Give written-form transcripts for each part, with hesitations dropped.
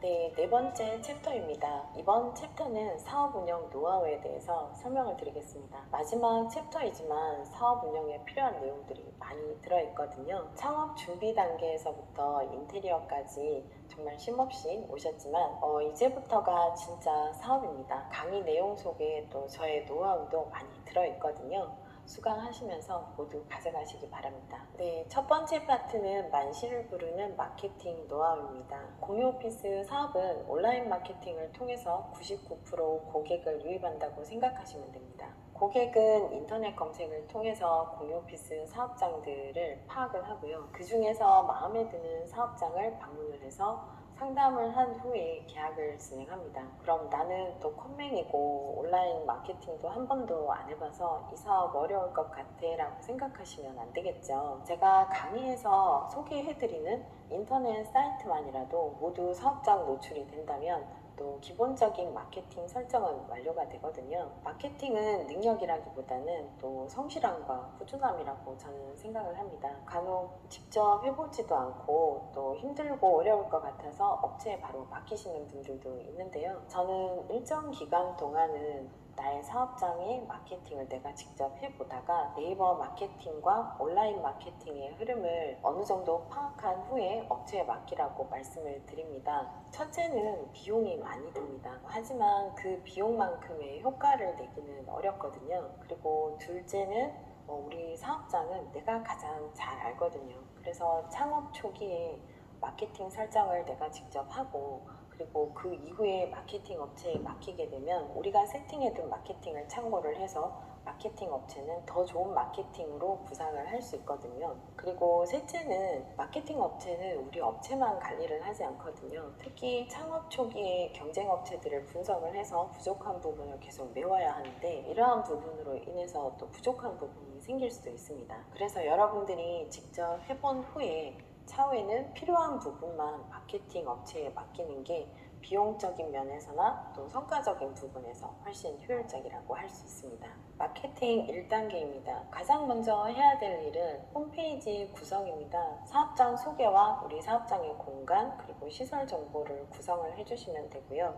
네, 네 번째 챕터입니다. 이번 챕터는 사업 운영 노하우에 대해서 설명을 드리겠습니다. 마지막 챕터이지만 사업 운영에 필요한 내용들이 많이 들어있거든요. 창업 준비 단계에서부터 인테리어까지 정말 쉼없이 오셨지만 이제부터가 진짜 사업입니다. 강의 내용 속에 또 저의 노하우도 많이 들어있거든요. 수강하시면서 모두 가져가시기 바랍니다. 네, 첫 번째 파트는 만시를 부르는 마케팅 노하우입니다. 공유 오피스 사업은 온라인 마케팅을 통해서 99% 고객을 유입한다고 생각하시면 됩니다. 고객은 인터넷 검색을 통해서 공유 오피스 사업장들을 파악을 하고요. 그 중에서 마음에 드는 사업장을 방문을 해서 상담을 한 후에 계약을 진행합니다. 그럼 나는 또 컴맹이고 온라인 마케팅도 한 번도 안 해봐서 이 사업 어려울 것 같아 라고 생각하시면 안 되겠죠. 제가 강의에서 소개해드리는 인터넷 사이트만이라도 모두 사업장 노출이 된다면 또 기본적인 마케팅 설정은 완료가 되거든요. 마케팅은 능력이라기보다는 또 성실함과 꾸준함이라고 저는 생각을 합니다. 간혹 직접 해보지도 않고 또 힘들고 어려울 것 같아서 업체에 바로 맡기시는 분들도 있는데요. 저는 일정 기간 동안은 나의 사업장의 마케팅을 내가 직접 해보다가 네이버 마케팅과 온라인 마케팅의 흐름을 어느 정도 파악한 후에 업체에 맡기라고 말씀을 드립니다. 첫째는 비용이 많이 듭니다. 하지만 그 비용만큼의 효과를 내기는 어렵거든요. 그리고 둘째는 우리 사업장은 내가 가장 잘 알거든요. 그래서 창업 초기에 마케팅 설정을 내가 직접 하고 그리고 그 이후에 마케팅 업체에 맡기게 되면 우리가 세팅해둔 마케팅을 참고를 해서 마케팅 업체는 더 좋은 마케팅으로 구상을 할 수 있거든요. 그리고 셋째는 마케팅 업체는 우리 업체만 관리를 하지 않거든요. 특히 창업 초기에 경쟁 업체들을 분석을 해서 부족한 부분을 계속 메워야 하는데 이러한 부분으로 인해서 또 부족한 부분이 생길 수도 있습니다. 그래서 여러분들이 직접 해본 후에 차후에는 필요한 부분만 마케팅 업체에 맡기는 게 비용적인 면에서나 또 성과적인 부분에서 훨씬 효율적이라고 할 수 있습니다. 마케팅 1단계입니다. 가장 먼저 해야 될 일은 홈페이지 구성입니다. 사업장 소개와 우리 사업장의 공간 그리고 시설 정보를 구성을 해주시면 되고요.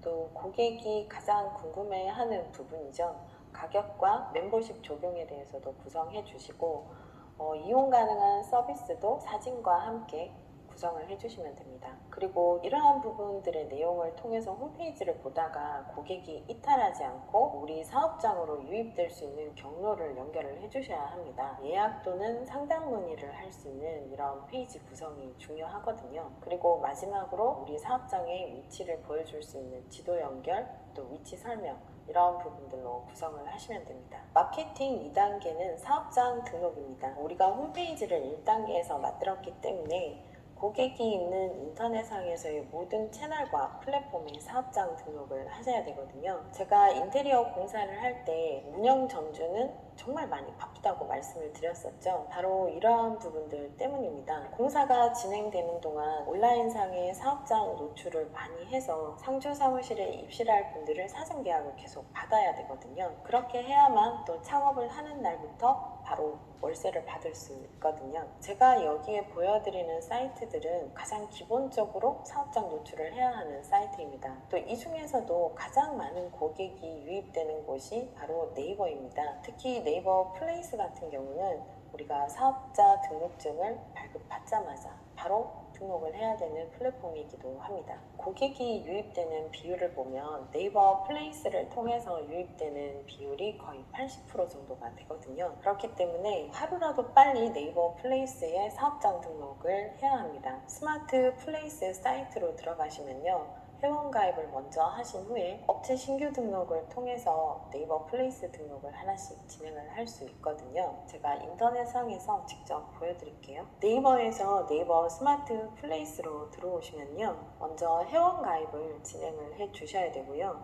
또 고객이 가장 궁금해하는 부분이죠. 가격과 멤버십 적용에 대해서도 구성해 주시고 이용 가능한 서비스도 사진과 함께 구성을 해주시면 됩니다. 그리고 이러한 부분들의 내용을 통해서 홈페이지를 보다가 고객이 이탈하지 않고 우리 사업장으로 유입될 수 있는 경로를 연결을 해주셔야 합니다. 예약 또는 상담 문의를 할 수 있는 이런 페이지 구성이 중요하거든요. 그리고 마지막으로 우리 사업장의 위치를 보여줄 수 있는 지도 연결, 또 위치 설명 이런 부분들로 구성을 하시면 됩니다. 마케팅 2단계는 사업장 등록입니다. 우리가 홈페이지를 1단계에서 만들었기 때문에 고객이 있는 인터넷상에서의 모든 채널과 플랫폼에 사업장 등록을 하셔야 되거든요. 제가 인테리어 공사를 할 때 운영 전주는 정말 많이 바쁘다고 말씀을 드렸었죠. 바로 이러한 부분들 때문입니다. 공사가 진행되는 동안 온라인상의 사업장 노출을 많이 해서 상주 사무실에 입실할 분들을 사전 계약을 계속 받아야 되거든요. 그렇게 해야만 또 창업을 하는 날부터 바로 월세를 받을 수 있거든요. 제가 여기에 보여드리는 사이트들은 가장 기본적으로 사업장 노출을 해야 하는 사이트입니다. 또 이 중에서도 가장 많은 고객이 유입되는 곳이 바로 네이버입니다. 특히 네이버 플레이스 같은 경우는 우리가 사업자 등록증을 발급받자마자 바로 등록을 해야 되는 플랫폼이기도 합니다. 고객이 유입되는 비율을 보면 네이버 플레이스를 통해서 유입되는 비율이 거의 80% 정도가 되거든요. 그렇기 때문에 하루라도 빨리 네이버 플레이스에 사업장 등록을 해야 합니다. 스마트 플레이스 사이트로 들어가시면요. 회원가입을 먼저 하신 후에 업체 신규 등록을 통해서 네이버 플레이스 등록을 하나씩 진행을 할 수 있거든요. 제가 인터넷상에서 직접 보여드릴게요. 네이버에서 네이버 스마트 플레이스로 들어오시면요. 먼저 회원가입을 진행을 해 주셔야 되고요.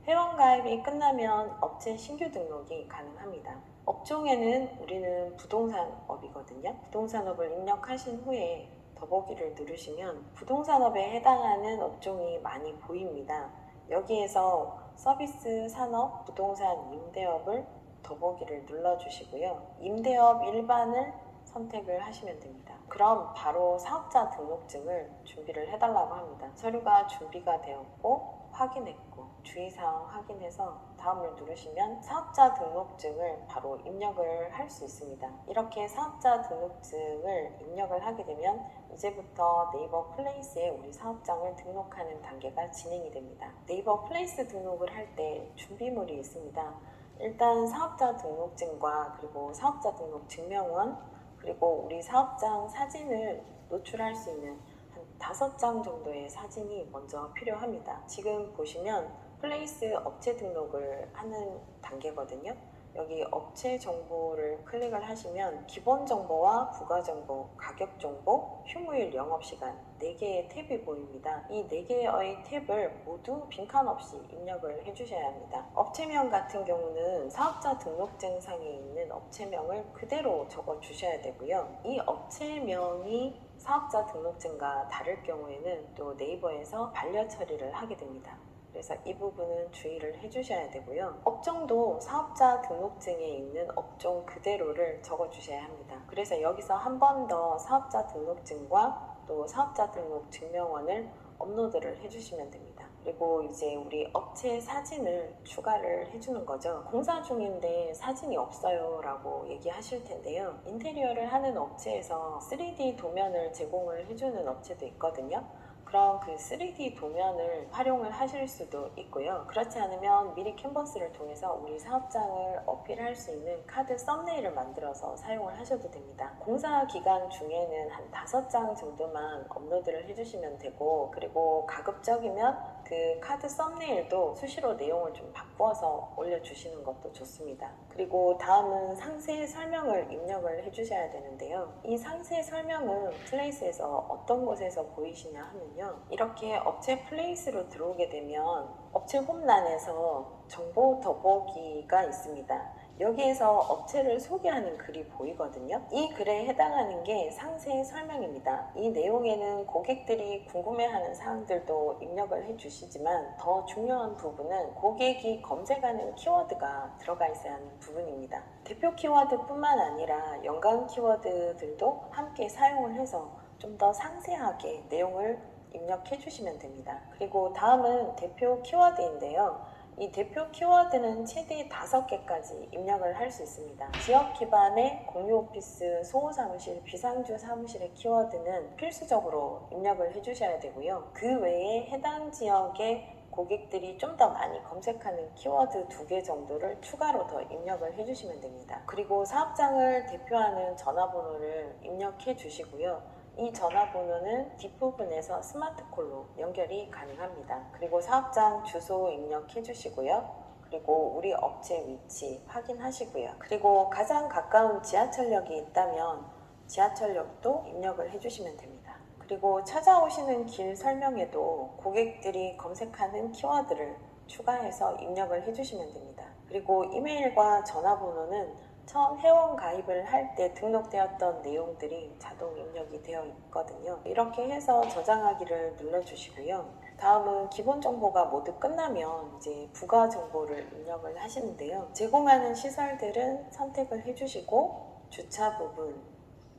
회원가입이 끝나면 업체 신규 등록이 가능합니다. 업종에는 우리는 부동산업이거든요. 부동산업을 입력하신 후에 더보기를 누르시면 부동산업에 해당하는 업종이 많이 보입니다. 여기에서 서비스 산업, 부동산 임대업을 더보기를 눌러주시고요. 임대업 일반을 선택을 하시면 됩니다. 그럼 바로 사업자 등록증을 준비를 해달라고 합니다. 서류가 준비가 되었고 확인했고 주의사항 확인해서 다음을 누르시면 사업자 등록증을 바로 입력을 할 수 있습니다. 이렇게 사업자 등록증을 입력을 하게 되면 이제부터 네이버 플레이스에 우리 사업장을 등록하는 단계가 진행이 됩니다. 네이버 플레이스 등록을 할 때 준비물이 있습니다. 일단 사업자 등록증과 그리고 사업자 등록 증명원 그리고 우리 사업장 사진을 노출할 수 있는 한 5장 정도의 사진이 먼저 필요합니다. 지금 보시면 플레이스 업체 등록을 하는 단계거든요. 여기 업체 정보를 클릭을 하시면 기본 정보와 부가 정보, 가격 정보, 휴무일 영업시간 4개의 탭이 보입니다. 이 4개의 탭을 모두 빈칸 없이 입력을 해주셔야 합니다. 업체명 같은 경우는 사업자 등록증상에 있는 업체명을 그대로 적어 주셔야 되고요. 이 업체명이 사업자 등록증과 다를 경우에는 또 네이버에서 반려 처리를 하게 됩니다. 그래서 이 부분은 주의를 해주셔야 되고요. 업종도 사업자 등록증에 있는 업종 그대로를 적어주셔야 합니다. 그래서 여기서 한 번 더 사업자 등록증과 또 사업자 등록 증명원을 업로드를 해주시면 됩니다. 그리고 이제 우리 업체 사진을 추가를 해주는 거죠. 공사 중인데 사진이 없어요 라고 얘기하실 텐데요. 인테리어를 하는 업체에서 3D 도면을 제공을 해주는 업체도 있거든요. 그럼 그 3D 도면을 활용을 하실 수도 있고요. 그렇지 않으면 미리 캔버스를 통해서 우리 사업장을 어필할 수 있는 카드 썸네일을 만들어서 사용을 하셔도 됩니다. 공사 기간 중에는 한 5장 정도만 업로드를 해주시면 되고, 그리고 가급적이면 그 카드 썸네일도 수시로 내용을 좀 바꿔서 올려주시는 것도 좋습니다. 그리고 다음은 상세 설명을 입력을 해주셔야 되는데요. 이 상세 설명은 플레이스에서 어떤 곳에서 보이시냐 하면요. 이렇게 업체 플레이스로 들어오게 되면 업체 홈란에서 정보 더보기가 있습니다. 여기에서 업체를 소개하는 글이 보이거든요. 이 글에 해당하는 게 상세 설명입니다. 이 내용에는 고객들이 궁금해하는 사항들도 입력을 해주시지만 더 중요한 부분은 고객이 검색하는 키워드가 들어가 있어야 하는 부분입니다. 대표 키워드뿐만 아니라 연관 키워드들도 함께 사용을 해서 좀 더 상세하게 내용을 입력해 주시면 됩니다. 그리고 다음은 대표 키워드인데요. 이 대표 키워드는 최대 5개까지 입력을 할 수 있습니다. 지역 기반의 공유 오피스, 소호 사무실, 비상주 사무실의 키워드는 필수적으로 입력을 해주셔야 되고요. 그 외에 해당 지역의 고객들이 좀 더 많이 검색하는 키워드 2개 정도를 추가로 더 입력을 해주시면 됩니다. 그리고 사업장을 대표하는 전화번호를 입력해 주시고요. 이 전화번호는 뒷부분에서 스마트콜로 연결이 가능합니다. 그리고 사업장 주소 입력해 주시고요. 그리고 우리 업체 위치 확인하시고요. 그리고 가장 가까운 지하철역이 있다면 지하철역도 입력을 해주시면 됩니다. 그리고 찾아오시는 길 설명에도 고객들이 검색하는 키워드를 추가해서 입력을 해주시면 됩니다. 그리고 이메일과 전화번호는 처음 회원 가입을 할 때 등록되었던 내용들이 자동 입력이 되어 있거든요. 이렇게 해서 저장하기를 눌러주시고요. 다음은 기본 정보가 모두 끝나면 이제 부가 정보를 입력을 하시는데요. 제공하는 시설들은 선택을 해주시고 주차 부분,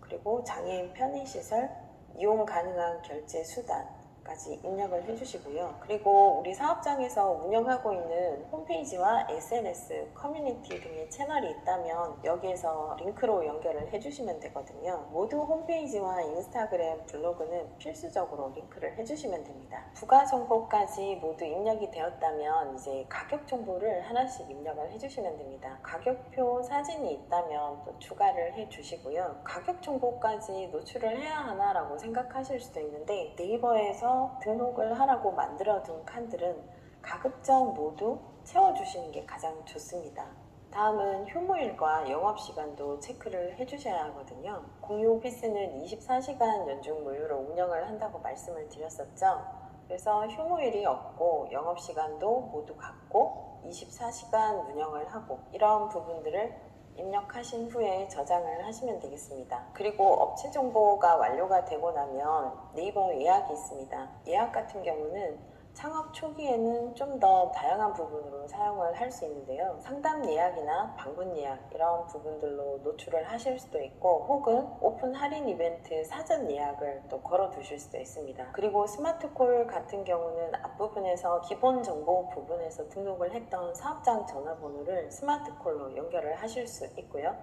그리고 장애인 편의시설, 이용 가능한 결제 수단까지 입력을 해주시고요. 그리고 우리 사업장에서 운영하고 있는 홈페이지와 SNS, 커뮤니티 등의 채널이 있다면 여기에서 링크로 연결을 해주시면 되거든요. 모두 홈페이지와 인스타그램, 블로그는 필수적으로 링크를 해주시면 됩니다. 부가 정보까지 모두 입력이 되었다면 이제 가격 정보를 하나씩 입력을 해주시면 됩니다. 가격표 사진이 있다면 또 추가를 해주시고요. 가격 정보까지 노출을 해야 하나라고 생각하실 수도 있는데 네이버에서 등록을 하라고 만들어둔 칸들은 가급적 모두 채워주시는 게 가장 좋습니다. 다음은 휴무일과 영업시간도 체크를 해주셔야 하거든요. 공유 오피스는 24시간 연중 무휴로 운영을 한다고 말씀을 드렸었죠. 그래서 휴무일이 없고 영업시간도 모두 같고 24시간 운영을 하고 이런 부분들을 입력하신 후에 저장을 하시면 되겠습니다. 그리고 업체 정보가 완료가 되고 나면 네이버 예약이 있습니다. 예약 같은 경우는 창업 초기에는 좀 더 다양한 부분으로 사용을 할 수 있는데요. 상담 예약이나 방문 예약 이런 부분들로 노출을 하실 수도 있고, 혹은 오픈 할인 이벤트 사전 예약을 또 걸어 두실 수도 있습니다. 그리고 스마트콜 같은 경우는 앞부분에서 기본 정보 부분에서 등록을 했던 사업장 전화번호를 스마트콜로 연결을 하실 수 있고요.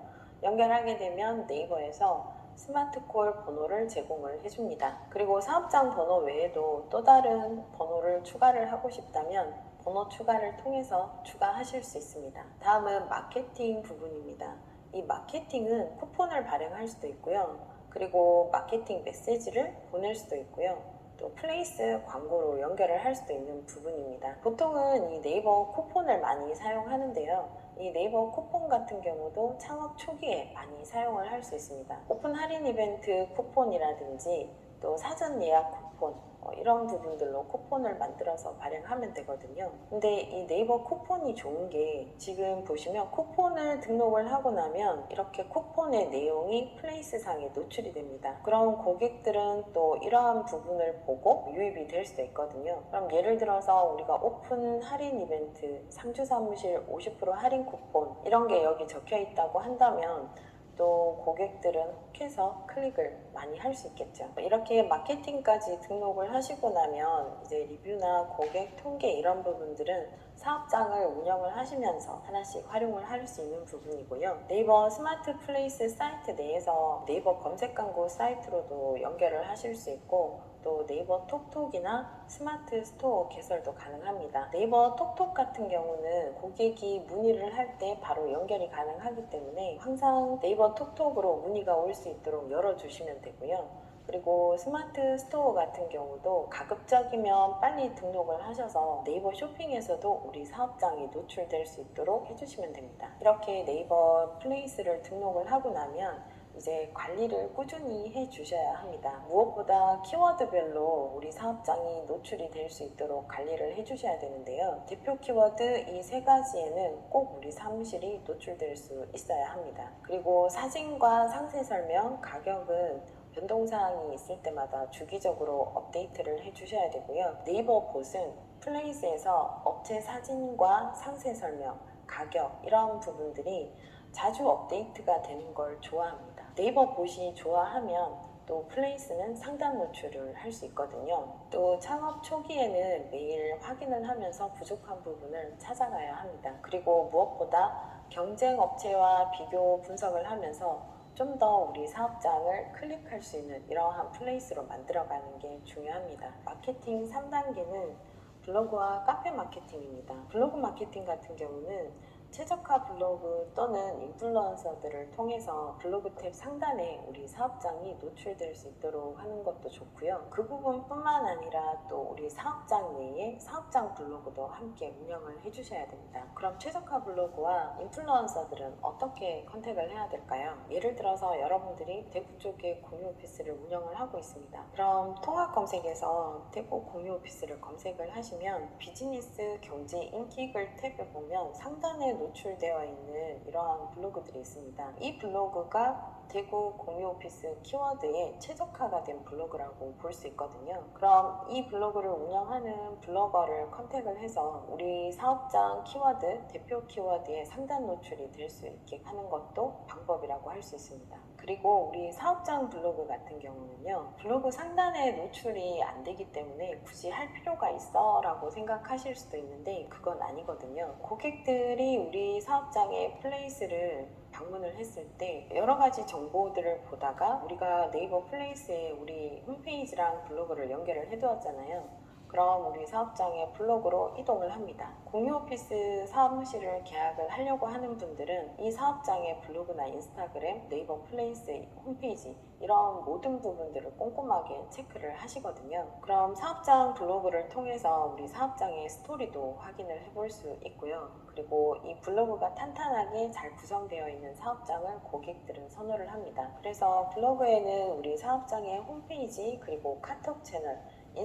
연결하게 되면 네이버에서 스마트콜 번호를 제공을 해줍니다. 그리고 사업장 번호 외에도 또 다른 번호를 추가를 하고 싶다면 번호 추가를 통해서 추가하실 수 있습니다. 다음은 마케팅 부분입니다. 이 마케팅은 쿠폰을 발행할 수도 있고요. 그리고 마케팅 메시지를 보낼 수도 있고요. 또 플레이스 광고로 연결을 할 수도 있는 부분입니다. 보통은 이 네이버 쿠폰을 많이 사용하는데요. 이 네이버 쿠폰 같은 경우도 창업 초기에 많이 사용을 할 수 있습니다. 오픈 할인 이벤트 쿠폰이라든지 또 사전 예약 쿠폰 이런 부분들로 쿠폰을 만들어서 발행하면 되거든요. 근데 이 네이버 쿠폰이 좋은 게 지금 보시면 쿠폰을 등록을 하고 나면 이렇게 쿠폰의 내용이 플레이스상에 노출이 됩니다. 그럼 고객들은 또 이러한 부분을 보고 유입이 될 수도 있거든요. 그럼 예를 들어서 우리가 오픈 할인 이벤트 상주 사무실 50% 할인 쿠폰 이런 게 여기 적혀 있다고 한다면 또 고객들은 혹해서 클릭을 많이 할 수 있겠죠. 이렇게 마케팅까지 등록을 하시고 나면 이제 리뷰나 고객 통계 이런 부분들은 사업장을 운영을 하시면서 하나씩 활용을 할 수 있는 부분이고요. 네이버 스마트 플레이스 사이트 내에서 네이버 검색 광고 사이트로도 연결을 하실 수 있고, 또 네이버 톡톡이나 스마트 스토어 개설도 가능합니다. 네이버 톡톡 같은 경우는 고객이 문의를 할 때 바로 연결이 가능하기 때문에 항상 네이버 톡톡으로 문의가 올 수 있도록 열어주시면 되고요. 그리고 스마트 스토어 같은 경우도 가급적이면 빨리 등록을 하셔서 네이버 쇼핑에서도 우리 사업장이 노출될 수 있도록 해주시면 됩니다. 이렇게 네이버 플레이스를 등록을 하고 나면 이제 관리를 꾸준히 해 주셔야 합니다. 무엇보다 키워드별로 우리 사업장이 노출이 될 수 있도록 관리를 해 주셔야 되는데요. 대표 키워드 이 세 가지에는 꼭 우리 사무실이 노출될 수 있어야 합니다. 그리고 사진과 상세 설명, 가격은 변동사항이 있을 때마다 주기적으로 업데이트를 해 주셔야 되고요. 네이버 봇은 플레이스에서 업체 사진과 상세 설명, 가격 이런 부분들이 자주 업데이트가 되는 걸 좋아합니다. 네이버 봇이 좋아하면 또 플레이스는 상단 노출을 할 수 있거든요. 또 창업 초기에는 매일 확인을 하면서 부족한 부분을 찾아가야 합니다. 그리고 무엇보다 경쟁 업체와 비교 분석을 하면서 좀 더 우리 사업장을 클릭할 수 있는 이러한 플레이스로 만들어가는 게 중요합니다. 마케팅 3단계는 블로그와 카페 마케팅입니다. 블로그 마케팅 같은 경우는 최적화 블로그 또는 인플루언서들을 통해서 블로그 탭 상단에 우리 사업장이 노출될 수 있도록 하는 것도 좋고요. 그 부분뿐만 아니라 또 우리 사업장 내에 사업장 블로그도 함께 운영을 해주셔야 됩니다. 그럼 최적화 블로그와 인플루언서들은 어떻게 컨택을 해야 될까요? 예를 들어서 여러분들이 대구 쪽에 공유 오피스를 운영을 하고 있습니다. 그럼 통합 검색에서 대구 공유 오피스를 검색을 하시면 비즈니스, 경제, 인기글 탭에 보면 상단에 노출되어 있는 이러한 블로그들이 있습니다. 이 블로그가 대구 공유 오피스 키워드에 최적화가 된 블로그라고 볼 수 있거든요. 그럼 이 블로그를 운영하는 블로거를 컨택을 해서 우리 사업장 키워드, 대표 키워드에 상단 노출이 될 수 있게 하는 것도 방법이라고 할 수 있습니다. 그리고 우리 사업장 블로그 같은 경우는요, 블로그 상단에 노출이 안 되기 때문에 굳이 할 필요가 있어 라고 생각하실 수도 있는데 그건 아니거든요. 고객들이 우리 사업장의 플레이스를 방문을 했을 때 여러 가지 정보들을 보다가 우리가 네이버 플레이스에 우리 홈페이지랑 블로그를 연결을 해두었잖아요. 그럼 우리 사업장의 블로그로 이동을 합니다. 공유 오피스 사무실을 계약을 하려고 하는 분들은 이 사업장의 블로그나 인스타그램, 네이버 플레이스 홈페이지 이런 모든 부분들을 꼼꼼하게 체크를 하시거든요. 그럼 사업장 블로그를 통해서 우리 사업장의 스토리도 확인을 해볼 수 있고요. 그리고 이 블로그가 탄탄하게 잘 구성되어 있는 사업장을 고객들은 선호를 합니다. 그래서 블로그에는 우리 사업장의 홈페이지 그리고 카톡 채널,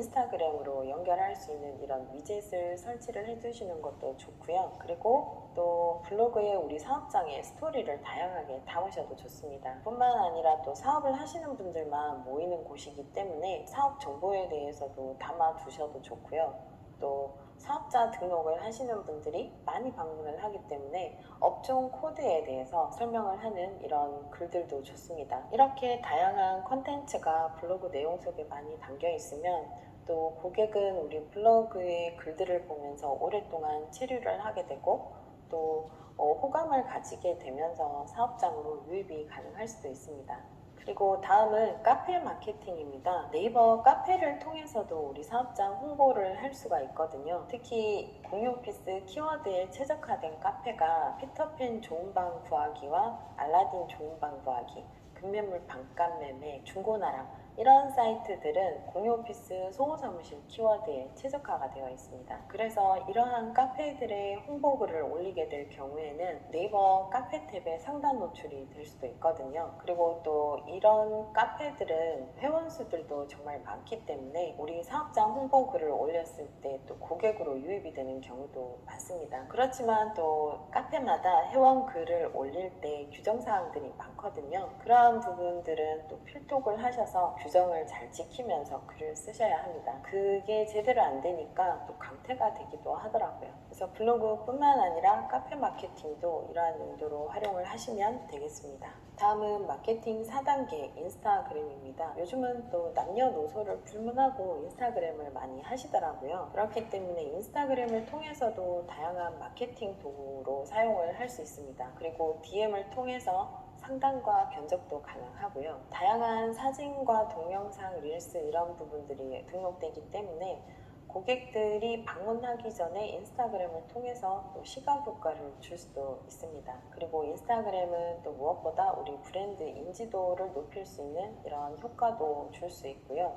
인스타그램으로 연결할 수 있는 이런 위젯을 설치를 해두시는 것도 좋고요. 그리고 또 블로그에 우리 사업장의 스토리를 다양하게 담으셔도 좋습니다. 뿐만 아니라 또 사업을 하시는 분들만 모이는 곳이기 때문에 사업 정보에 대해서도 담아 두셔도 좋고요. 또 사업자 등록을 하시는 분들이 많이 방문을 하기 때문에 업종 코드에 대해서 설명을 하는 이런 글들도 좋습니다. 이렇게 다양한 컨텐츠가 블로그 내용 속에 많이 담겨 있으면 또 고객은 우리 블로그의 글들을 보면서 오랫동안 체류를 하게 되고 또 호감을 가지게 되면서 사업장으로 유입이 가능할 수도 있습니다. 그리고 다음은 카페 마케팅입니다. 네이버 카페를 통해서도 우리 사업장 홍보를 할 수가 있거든요. 특히 공유 오피스 키워드에 최적화된 카페가 피터팬 좋은 방 구하기와 알라딘 좋은 방 구하기, 급매물 반값 매매, 중고나라 이런 사이트들은 공유 오피스 소호 사무실 키워드에 최적화가 되어 있습니다. 그래서 이러한 카페들의 홍보글을 올리게 될 경우에는 네이버 카페 탭의 상단 노출이 될 수도 있거든요. 그리고 또 이런 카페들은 회원수들도 정말 많기 때문에 우리 사업장 홍보글을 올렸을 때 또 고객으로 유입이 되는 경우도 많습니다. 그렇지만 또 카페마다 회원 글을 올릴 때 규정사항들이 많거든요. 그러한 부분들은 또 필독을 하셔서 규정을 잘 지키면서 글을 쓰셔야 합니다. 그게 제대로 안 되니까 또 강퇴가 되기도 하더라고요. 그래서 블로그뿐만 아니라 카페 마케팅도 이러한 용도로 활용을 하시면 되겠습니다. 다음은 마케팅 4단계 인스타그램입니다. 요즘은 또 남녀노소를 불문하고 인스타그램을 많이 하시더라고요. 그렇기 때문에 인스타그램을 통해서도 다양한 마케팅 도구로 사용을 할 수 있습니다. 그리고 DM을 통해서 상담과 견적도 가능하고요. 다양한 사진과 동영상, 릴스 이런 부분들이 등록되기 때문에 고객들이 방문하기 전에 인스타그램을 통해서 또 시각 효과를 줄 수도 있습니다. 그리고 인스타그램은 또 무엇보다 우리 브랜드 인지도를 높일 수 있는 이런 효과도 줄 수 있고요.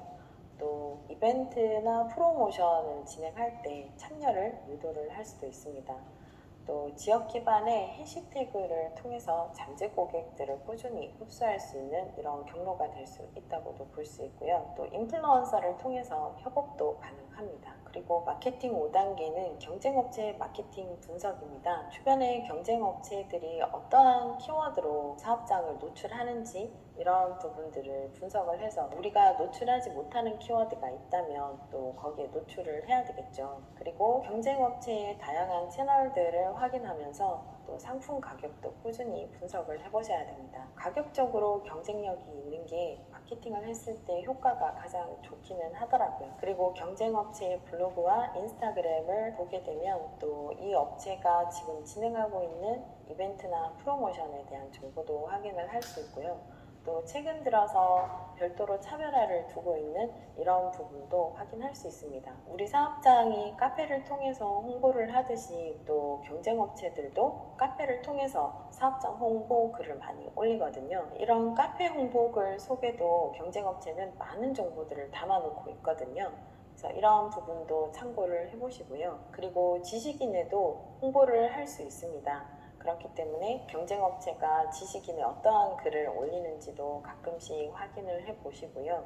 또 이벤트나 프로모션을 진행할 때 참여를 유도를 할 수도 있습니다. 또 지역 기반의 해시태그를 통해서 잠재 고객들을 꾸준히 흡수할 수 있는 이런 경로가 될 수 있다고도 볼 수 있고요. 또 인플루언서를 통해서 협업도 가능합니다. 그리고 마케팅 5단계는 경쟁업체 마케팅 분석입니다. 주변의 경쟁업체들이 어떠한 키워드로 사업장을 노출하는지 이런 부분들을 분석을 해서 우리가 노출하지 못하는 키워드가 있다면 또 거기에 노출을 해야 되겠죠. 그리고 경쟁업체의 다양한 채널들을 확인하면서 또 상품 가격도 꾸준히 분석을 해보셔야 됩니다. 가격적으로 경쟁력이 있는 게 마케팅을 했을 때 효과가 가장 좋기는 하더라고요. 그리고 경쟁업체의 블로그와 인스타그램을 보게 되면 또 이 업체가 지금 진행하고 있는 이벤트나 프로모션에 대한 정보도 확인을 할 수 있고요. 또 최근 들어서 별도로 차별화를 두고 있는 이런 부분도 확인할 수 있습니다. 우리 사업장이 카페를 통해서 홍보를 하듯이 또 경쟁업체들도 카페를 통해서 사업장 홍보 글을 많이 올리거든요. 이런 카페 홍보 글 속에도 경쟁업체는 많은 정보들을 담아놓고 있거든요. 그래서 이런 부분도 참고를 해보시고요. 그리고 지식인에도 홍보를 할 수 있습니다. 그렇기 때문에 경쟁업체가 지식인에 어떠한 글을 올리는지도 가끔씩 확인을 해보시고요.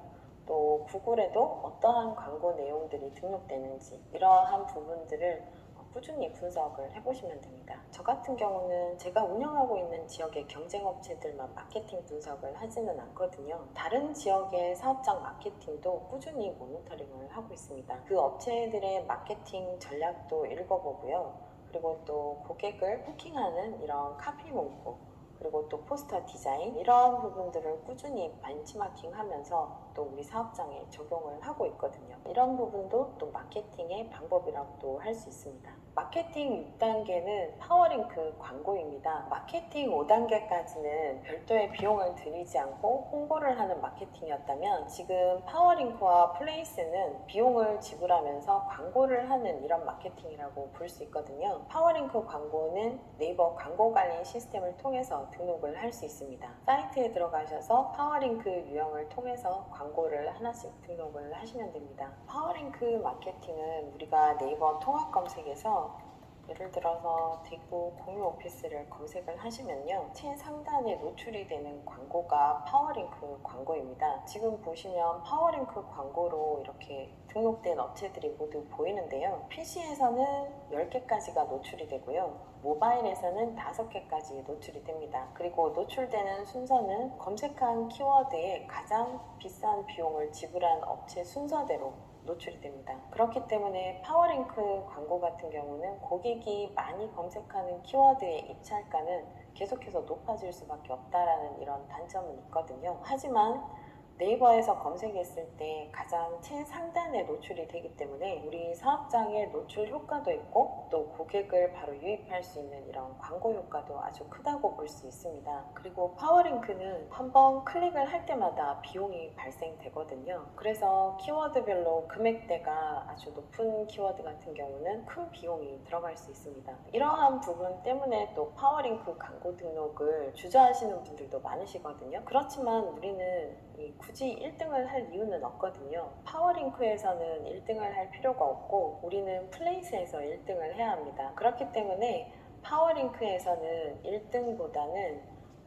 또 구글에도 어떠한 광고 내용들이 등록되는지 이러한 부분들을 꾸준히 분석을 해보시면 됩니다. 저 같은 경우는 제가 운영하고 있는 지역의 경쟁업체들만 마케팅 분석을 하지는 않거든요. 다른 지역의 사업장 마케팅도 꾸준히 모니터링을 하고 있습니다. 그 업체들의 마케팅 전략도 읽어보고요. 그리고 또 고객을 후킹하는 이런 카피 문구 그리고 또 포스터 디자인 이런 부분들을 꾸준히 벤치마킹하면서 또 우리 사업장에 적용을 하고 있거든요. 이런 부분도 또 마케팅의 방법이라고도 할 수 있습니다. 마케팅 6단계는 파워링크 광고입니다. 마케팅 5단계까지는 별도의 비용을 들이지 않고 홍보를 하는 마케팅이었다면 지금 파워링크와 플레이스는 비용을 지불하면서 광고를 하는 이런 마케팅이라고 볼 수 있거든요. 파워링크 광고는 네이버 광고 관리 시스템을 통해서 등록을 할 수 있습니다. 사이트에 들어가셔서 파워링크 유형을 통해서 광고를 하나씩 등록을 하시면 됩니다. 파워링크 마케팅은 우리가 네이버 통합 검색에서 예를 들어서 대구 공유 오피스를 검색을 하시면요. 최상단에 노출이 되는 광고가 파워링크 광고입니다. 지금 보시면 파워링크 광고로 이렇게 등록된 업체들이 모두 보이는데요. PC에서는 10개까지가 노출이 되고요. 모바일에서는 5개까지 노출이 됩니다. 그리고 노출되는 순서는 검색한 키워드에 가장 비싼 비용을 지불한 업체 순서대로 노출이 됩니다. 그렇기 때문에 파워링크 광고 같은 경우는 고객이 많이 검색하는 키워드의 입찰가는 계속해서 높아질 수밖에 없다라는 이런 단점은 있거든요. 하지만 네이버에서 검색했을 때 가장 최상단에 노출이 되기 때문에 우리 사업장의 노출 효과도 있고 또 고객을 바로 유입할 수 있는 이런 광고 효과도 아주 크다고 볼 수 있습니다. 그리고 파워링크는 한번 클릭을 할 때마다 비용이 발생되거든요. 그래서 키워드별로 금액대가 아주 높은 키워드 같은 경우는 큰 비용이 들어갈 수 있습니다. 이러한 부분 때문에 또 파워링크 광고 등록을 주저하시는 분들도 많으시거든요. 그렇지만 우리는 굳이 1등을 할 이유는 없거든요. 파워링크에서는 1등을 할 필요가 없고 우리는 플레이스에서 1등을 해야 합니다. 그렇기 때문에 파워링크에서는 1등보다는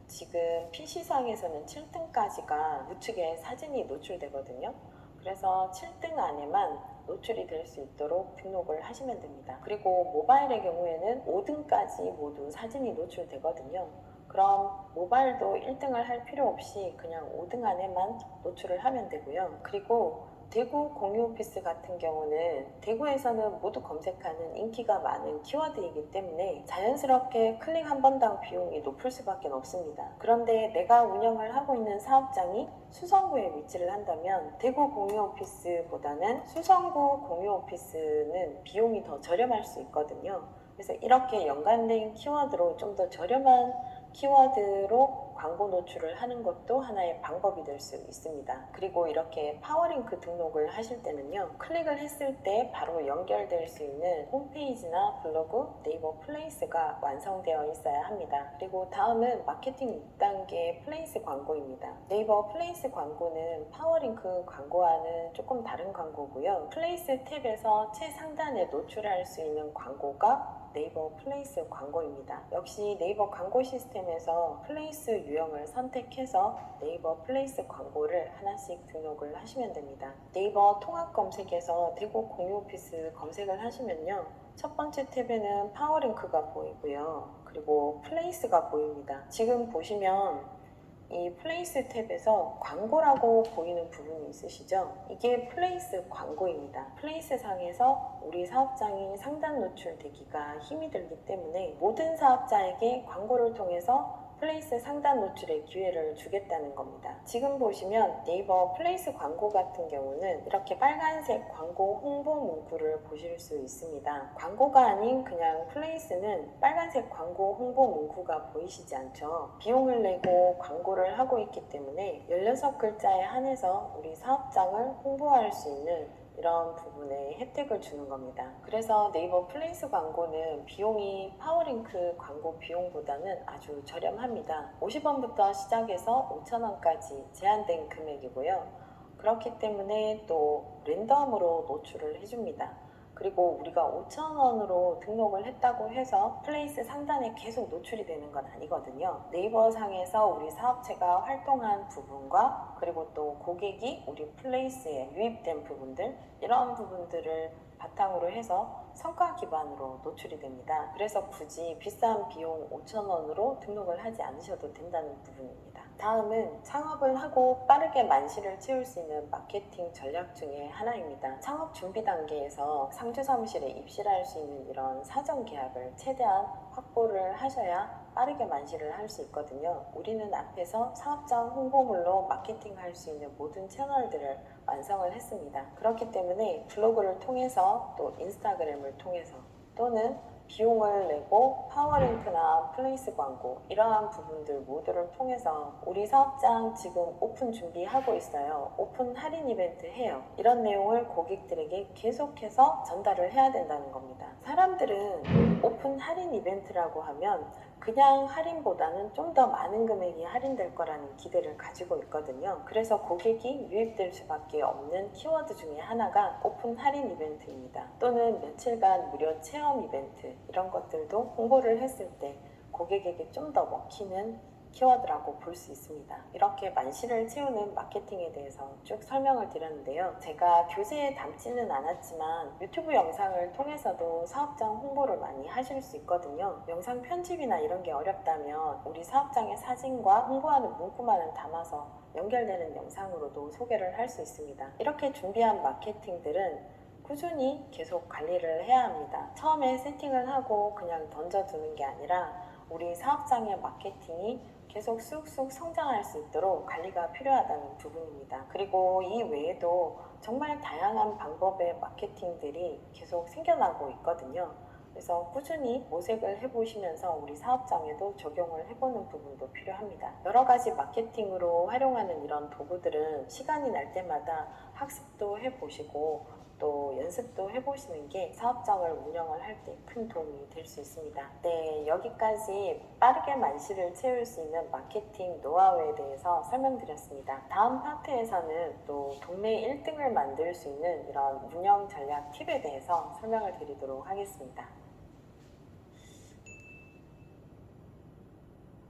지금 PC상에서는 7등까지가 우측에 사진이 노출되거든요. 그래서 7등 안에만 노출이 될 수 있도록 등록을 하시면 됩니다. 그리고 모바일의 경우에는 5등까지 모두 사진이 노출되거든요. 그럼 모바일도 1등을 할 필요 없이 그냥 5등 안에만 노출을 하면 되고요. 그리고 대구 공유 오피스 같은 경우는 대구에서는 모두 검색하는 인기가 많은 키워드이기 때문에 자연스럽게 클릭 한 번당 비용이 높을 수밖에 없습니다. 그런데 내가 운영을 하고 있는 사업장이 수성구에 위치를 한다면 대구 공유 오피스보다는 수성구 공유 오피스는 비용이 더 저렴할 수 있거든요. 그래서 이렇게 연관된 키워드로 좀 더 저렴한 키워드로 광고 노출을 하는 것도 하나의 방법이 될 수 있습니다. 그리고 이렇게 파워링크 등록을 하실 때는요, 클릭을 했을 때 바로 연결될 수 있는 홈페이지나 블로그, 네이버 플레이스가 완성되어 있어야 합니다. 그리고 다음은 마케팅 6단계 플레이스 광고입니다. 네이버 플레이스 광고는 파워링크 광고와는 조금 다른 광고고요. 플레이스 탭에서 최상단에 노출할 수 있는 광고가 네이버 플레이스 광고입니다. 역시 네이버 광고 시스템에서 플레이스 유형을 선택해서 네이버 플레이스 광고를 하나씩 등록을 하시면 됩니다. 네이버 통합 검색에서 대구 공유 오피스 검색을 하시면요. 첫 번째 탭에는 파워링크가 보이고요. 그리고 플레이스가 보입니다. 지금 보시면 이 플레이스 탭에서 광고라고 보이는 부분이 있으시죠? 이게 플레이스 광고입니다. 플레이스 상에서 우리 사업장이 상단 노출되기가 힘이 들기 때문에 모든 사업자에게 광고를 통해서 플레이스 상단 노출의 기회를 주겠다는 겁니다. 지금 보시면 네이버 플레이스 광고 같은 경우는 이렇게 빨간색 광고 홍보 문구를 보실 수 있습니다. 광고가 아닌 그냥 플레이스는 빨간색 광고 홍보 문구가 보이시지 않죠? 비용을 내고 광고를 하고 있기 때문에 16글자에 한해서 우리 사업장을 홍보할 수 있는 이런 부분에 혜택을 주는 겁니다. 그래서 네이버 플레이스 광고는 비용이 파워링크 광고 비용보다는 아주 저렴합니다. 50원부터 시작해서 5,000원까지 제한된 금액이고요. 그렇기 때문에 또 랜덤으로 노출을 해줍니다. 그리고 우리가 5,000원으로 등록을 했다고 해서 플레이스 상단에 계속 노출이 되는 건 아니거든요. 네이버 상에서 우리 사업체가 활동한 부분과 그리고 또 고객이 우리 플레이스에 유입된 부분들, 이런 부분들을 바탕으로 해서 성과 기반으로 노출이 됩니다. 그래서 굳이 비싼 비용 5,000원으로 등록을 하지 않으셔도 된다는 부분입니다. 다음은 창업을 하고 빠르게 만실을 채울 수 있는 마케팅 전략 중에 하나입니다. 창업 준비 단계에서 상주 사무실에 입실을 할 수 있는 이런 사전 계약을 최대한 확보를 하셔야 빠르게 만실을 할 수 있거든요. 우리는 앞에서 사업장 홍보물로 마케팅할 수 있는 모든 채널들을 완성을 했습니다. 그렇기 때문에 블로그를 통해서 또 인스타그램을 통해서 또는 비용을 내고 파워링크나 플레이스 광고 이러한 부분들 모두를 통해서 우리 사업장 지금 오픈 준비하고 있어요. 오픈 할인 이벤트 해요. 이런 내용을 고객들에게 계속해서 전달을 해야 된다는 겁니다. 사람들은 오픈 할인 이벤트라고 하면 그냥 할인보다는 좀 더 많은 금액이 할인될 거라는 기대를 가지고 있거든요. 그래서 고객이 유입될 수밖에 없는 키워드 중에 하나가 오픈 할인 이벤트입니다. 또는 며칠간 무료 체험 이벤트, 이런 것들도 홍보를 했을 때 고객에게 좀 더 먹히는 키워드라고 볼 수 있습니다. 이렇게 만시를 채우는 마케팅에 대해서 쭉 설명을 드렸는데요. 제가 교재에 담지는 않았지만 유튜브 영상을 통해서도 사업장 홍보를 많이 하실 수 있거든요. 영상 편집이나 이런 게 어렵다면 우리 사업장의 사진과 홍보하는 문구만을 담아서 연결되는 영상으로도 소개를 할 수 있습니다. 이렇게 준비한 마케팅들은 꾸준히 계속 관리를 해야 합니다. 처음에 세팅을 하고 그냥 던져두는 게 아니라 우리 사업장의 마케팅이 계속 쑥쑥 성장할 수 있도록 관리가 필요하다는 부분입니다. 그리고 이 외에도 정말 다양한 방법의 마케팅들이 계속 생겨나고 있거든요. 그래서 꾸준히 모색을 해보시면서 우리 사업장에도 적용을 해보는 부분도 필요합니다. 여러 가지 마케팅으로 활용하는 이런 도구들은 시간이 날 때마다 학습도 해보시고 또 연습도 해보시는 게 사업장을 운영을 할 때 큰 도움이 될 수 있습니다. 네, 여기까지 빠르게 만시를 채울 수 있는 마케팅 노하우에 대해서 설명드렸습니다. 다음 파트에서는 또 동네 1등을 만들 수 있는 이런 운영 전략 팁에 대해서 설명을 드리도록 하겠습니다.